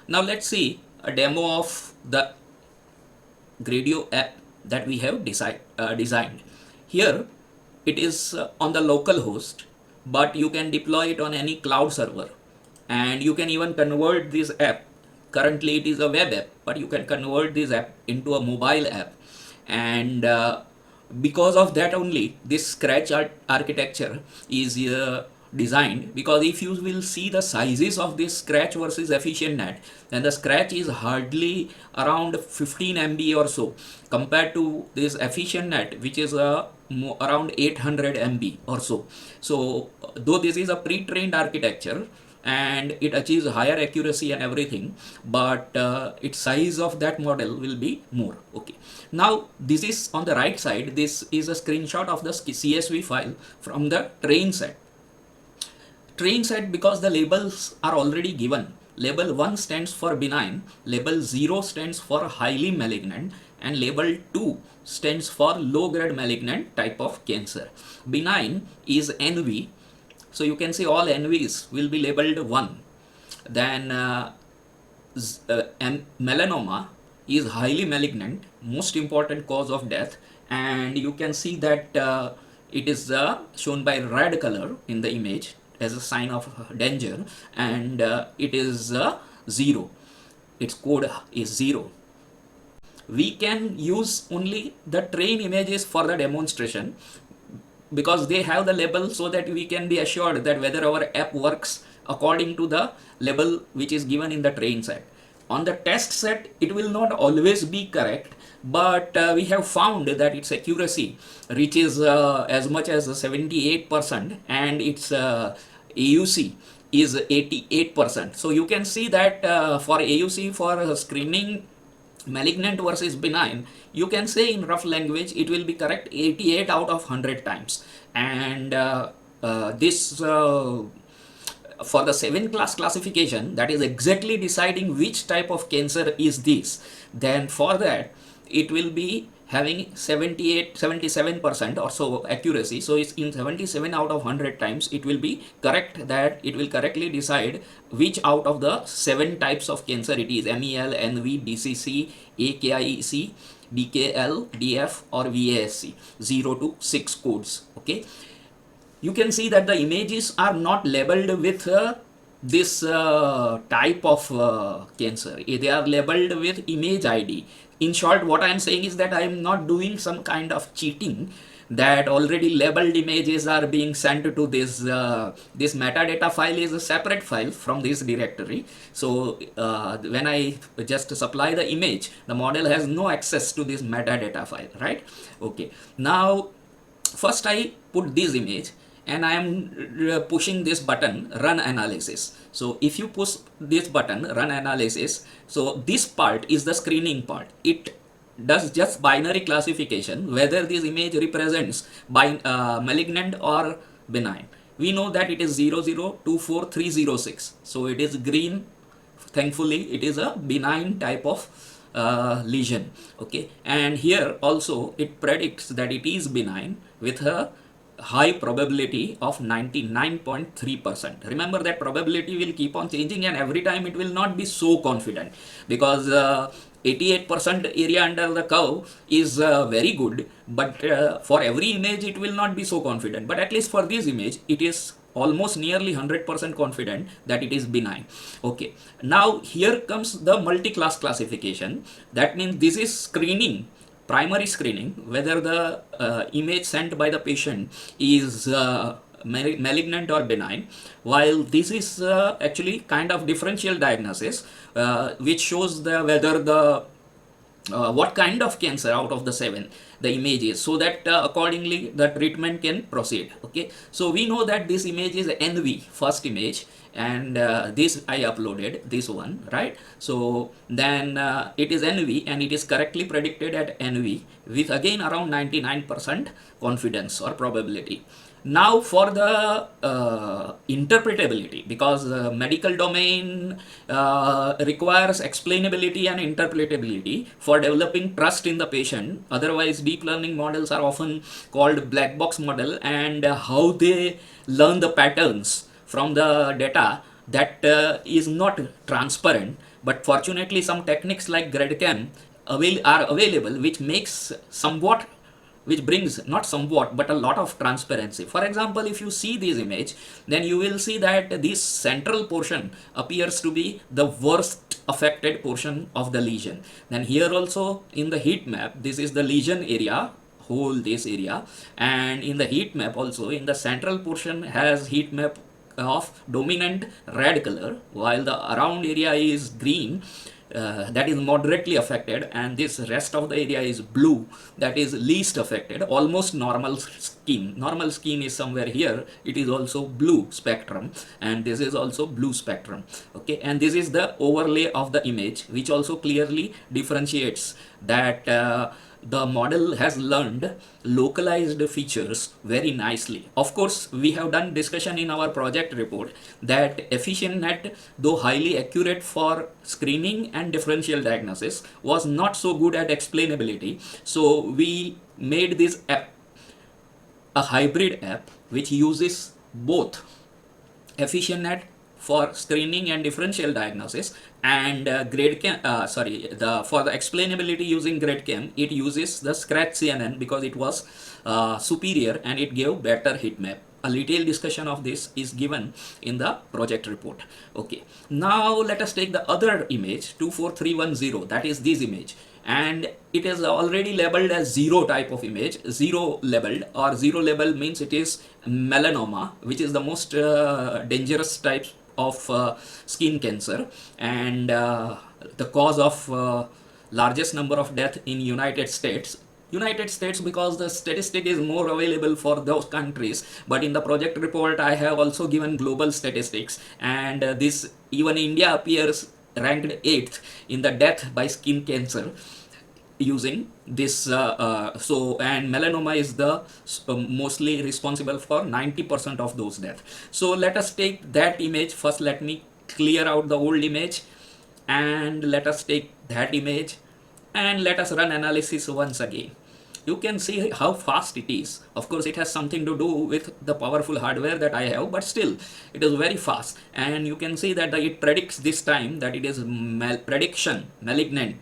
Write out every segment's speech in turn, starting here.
Now let's see a demo of the Gradio app that we have designed. Here it is on the local host, but you can deploy it on any cloud server, and you can even convert this app. Currently it is a web app, but you can convert this app into a mobile app, and because of that only this scratch architecture is designed, because if you will see the sizes of this scratch versus efficient net, then the scratch is hardly around 15 MB or so compared to this efficient net, which is around 800 MB or so. So though this is a pre-trained architecture and it achieves higher accuracy and everything, but its size of that model will be more. Okay, now this is on the right side. This is a screenshot of the CSV file from the train set. Because the labels are already given. Label 1 stands for benign, label 0 stands for highly malignant, and label 2 stands for low grade malignant type of cancer. Benign is NV, so you can say all NVs will be labeled 1. Then melanoma is highly malignant, most important cause of death, and you can see that it is shown by red color in the image as a sign of danger, and it is 0. Its code is 0. We can use only the train images for the demonstration because they have the label, so that we can be assured that whether our app works according to the label which is given in the train set. On the test set, it will not always be correct, but we have found that its accuracy reaches as much as 78%, and its AUC is 88%. So you can see that for AUC for screening malignant versus benign, you can say in rough language it will be correct 88 out of 100 times. And this for the 7 class classification, that is exactly deciding which type of cancer is this, then for that it will be having 77% or so accuracy. So it's in 77 out of 100 times it will be correct, that it will correctly decide which out of the 7 types of cancer it is: MEL, NV, DCC, AKIEC, DKL, DF or VASC, 0 to 6 codes. Okay, you can see that the images are not labeled with this type of cancer. They are labeled with image ID. In short, what I am saying is that I am not doing some kind of cheating, that already labeled images are being sent to this this metadata file is a separate file from this directory. So when I just supply the image, the model has no access to this metadata file, right? Okay, now first I put this image and I am pushing this button, run analysis. So if you push this button, run analysis, so this part is the screening part. It does just binary classification whether this image represents by malignant or benign. We know that it is 0024306, so it is green. Thankfully it is a benign type of lesion. Okay, and here also it predicts that it is benign with a high probability of 99.3%. Remember that probability will keep on changing, and every time it will not be so confident, because 88% area under the curve is very good, but for every image it will not be so confident. But at least for this image it is almost nearly 100% confident that it is benign. Okay, now here comes the multi-class classification. That means this is screening, primary screening, whether the image sent by the patient is malignant or benign, while this is actually kind of differential diagnosis, which shows the whether the what kind of cancer out of the 7 the image is, so that accordingly the treatment can proceed. Okay, so we know that this image is NV, first image, and this I uploaded, this one, right? So then it is NV and it is correctly predicted at NV with again around 99% confidence or probability. Now for the interpretability, because medical domain requires explainability and interpretability for developing trust in the patient. Otherwise deep learning models are often called black box model, and how they learn the patterns from the data that is not transparent, but fortunately some techniques like GradCAM are available, which makes somewhat, which brings not somewhat but a lot of transparency. For example, if you see this image, then you will see that this central portion appears to be the worst affected portion of the lesion. Then here also in the heat map, this is the lesion area, whole this area, and in the heat map also in the central portion has heat map of dominant red color, while the around area is green, that is moderately affected, and this rest of the area is blue, that is least affected, almost normal skin. Normal skin is somewhere here, it is also blue spectrum, and this is also blue spectrum. Okay, and this is the overlay of the image, which also clearly differentiates that the model has learned localized features very nicely. Of course, we have done discussion in our project report that EfficientNet, though highly accurate for screening and differential diagnosis, was not so good at explainability. So we made this app a hybrid app which uses both EfficientNet for screening and differential diagnosis, and GradCAM, for the explainability using GradCAM, it uses the Scratch CNN because it was superior and it gave better heat map. A detailed discussion of this is given in the project report. Okay, now let us take the other image 24310, that is this image, and it is already labeled as zero type of image, zero labeled, or zero label means it is melanoma, which is the most dangerous type of skin cancer, and the cause of largest number of death in United States because the statistic is more available for those countries, but in the project report I have also given global statistics, and this even India appears ranked 8th in the death by skin cancer using this and melanoma is the mostly responsible for 90% of those deaths. So let us take that image first. Let me clear out the old image and let us take that image and let us run analysis once again. You can see how fast it is. Of course, it has something to do with the powerful hardware that I have, but still it is very fast, and you can see that it predicts this time that it is prediction malignant.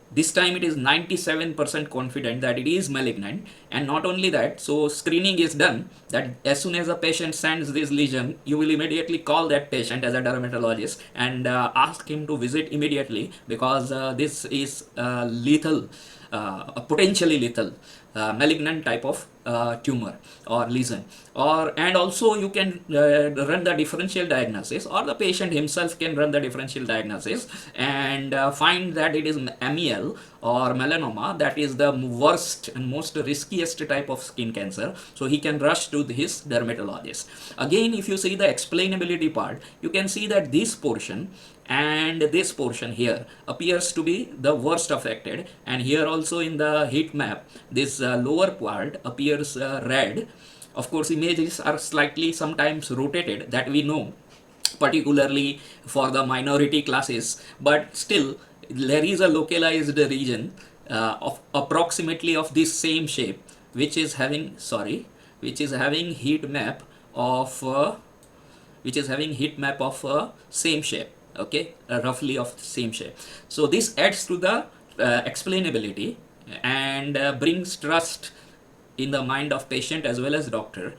This time it is 97% confident that it is malignant, and not only that, so screening is done that as soon as a patient sends this lesion, you will immediately call that patient as a dermatologist and ask him to visit immediately, because this is lethal, potentially lethal malignant type of tumor or lesion. And also you can run the differential diagnosis, or the patient himself can run the differential diagnosis and find that it is MEL or melanoma, that is the worst and most riskiest type of skin cancer, so he can rush to his dermatologist. Again, if you see the explainability part, you can see that this portion and this portion here appears to be the worst affected, and here also in the heat map this lower part appears red. Of course, images are slightly sometimes rotated, that we know, particularly for the minority classes, but still there is a localized region of approximately of this same shape, which is having heat map of same shape. Okay, roughly of the same shape. So this adds to the explainability and brings trust in the mind of patient as well as doctor,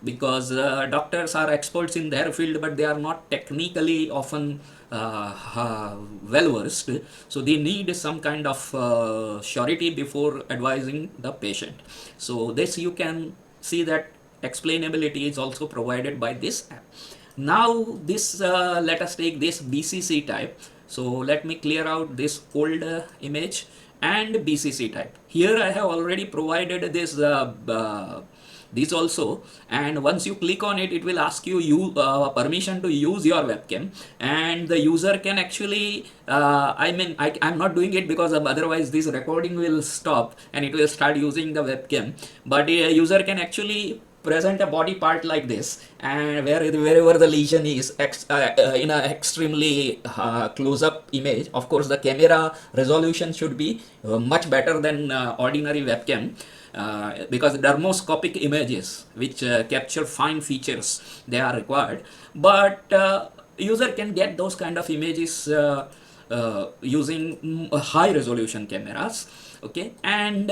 because doctors are experts in their field, but they are not technically often well versed, so they need some kind of surety before advising the patient. So this, you can see that explainability is also provided by this app. Now this let us take this BCC type. So let me clear out this old image and BCC type. Here I have already provided this also, and once you click on it, it will ask you permission to use your webcam, and the user can actually I'm not doing it because otherwise this recording will stop and it will start using the webcam, but a user can actually present a body part like this, and wherever the lesion is in an extremely close-up image. Of course, the camera resolution should be much better than ordinary webcam, because dermoscopic images which capture fine features, they are required. But user can get those kind of images using high resolution cameras, okay, and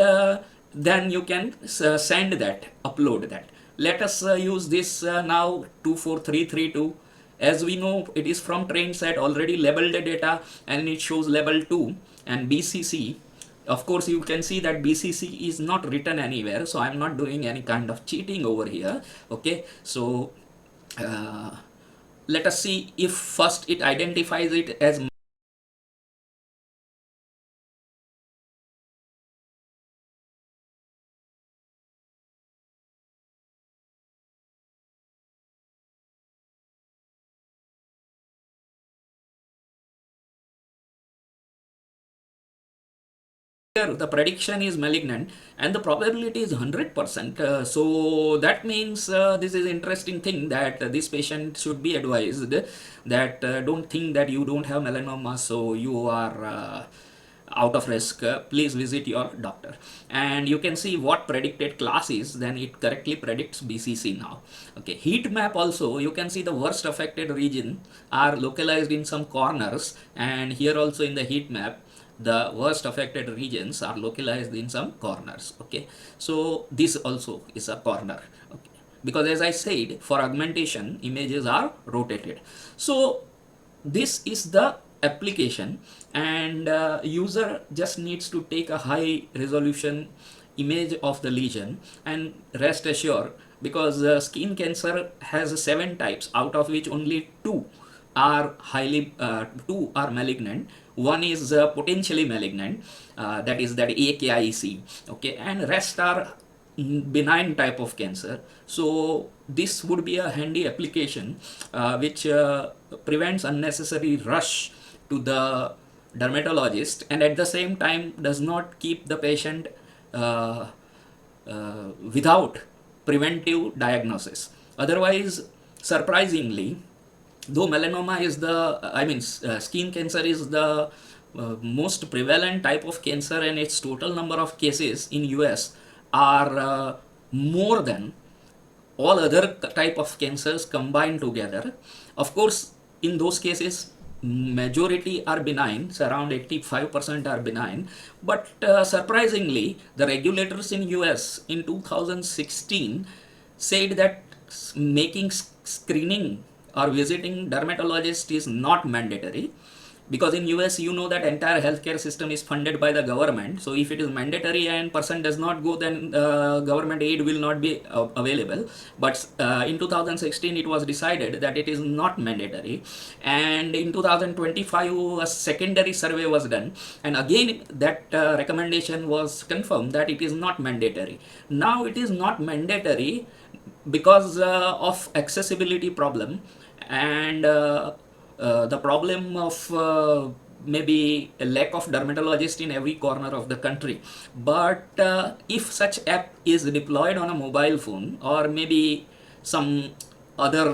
then you can send that, upload that. Let us use this now 24332. As we know, it is from train set, already labeled data, and it shows level 2 and BCC. Of course, you can see that BCC is not written anywhere, so I'm not doing any kind of cheating over here, okay. So let us see if first it identifies it as here. The prediction is malignant and the probability is 100%. So that means this is interesting thing that this patient should be advised that don't think that you don't have melanoma, so you are out of risk. Please visit your doctor. And you can see what predicted class is, then it correctly predicts BCC now. Okay, heat map also, you can see the worst affected region are localized in some corners, and here also in the heat map the worst affected regions are localized in some corners, okay. So this also is a corner, okay, because as I said, for augmentation images are rotated. So this is the application, and user just needs to take a high resolution image of the lesion, and rest assured, because skin cancer has 7 types, out of which only 2 are two are malignant. One is potentially malignant, that is that AKIEC, okay, and rest are benign type of cancer. So this would be a handy application which prevents unnecessary rush to the dermatologist, and at the same time does not keep the patient without preventive diagnosis. Otherwise, surprisingly, though melanoma is the, skin cancer is the most prevalent type of cancer, and its total number of cases in US are more than all other type of cancers combined together. Of course, in those cases, majority are benign, so around 85% are benign. But surprisingly, the regulators in US in 2016 said that making screening or visiting dermatologist is not mandatory, because in US you know that entire healthcare system is funded by the government. So if it is mandatory and person does not go, then government aid will not be available. But in 2016 it was decided that it is not mandatory, and in 2025 a secondary survey was done, and again that recommendation was confirmed that it is not mandatory. Now it is not mandatory because of accessibility problem, and the problem of maybe a lack of dermatologists in every corner of the country. But if such app is deployed on a mobile phone or maybe some other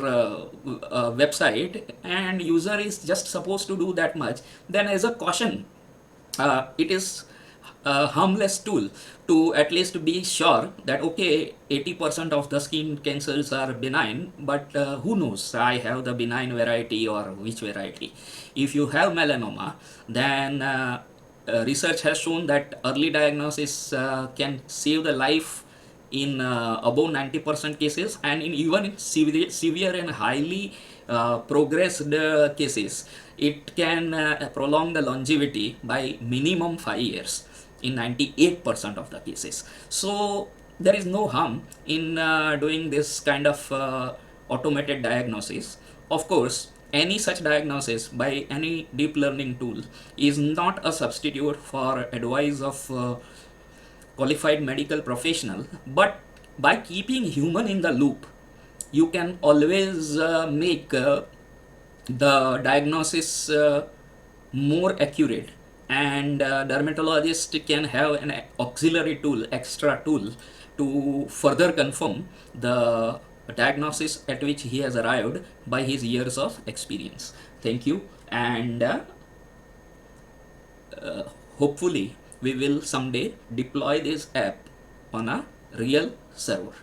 website, and user is just supposed to do that much, then as a caution, it is a harmless tool to at least be sure that okay, 80% of the skin cancers are benign, but who knows, I have the benign variety or which variety. If you have melanoma, then research has shown that early diagnosis can save the life in above 90% cases, and in even severe and highly progressed cases, it can prolong the longevity by minimum 5 years in 98% of the cases. So there is no harm in doing this kind of automated diagnosis. Of course, any such diagnosis by any deep learning tool is not a substitute for advice of qualified medical professional, but by keeping human in the loop, you can always make the diagnosis more accurate, and dermatologist can have an auxiliary tool, extra tool, to further confirm the diagnosis at which he has arrived by his years of experience. Thank you, and hopefully we will someday deploy this app on a real server.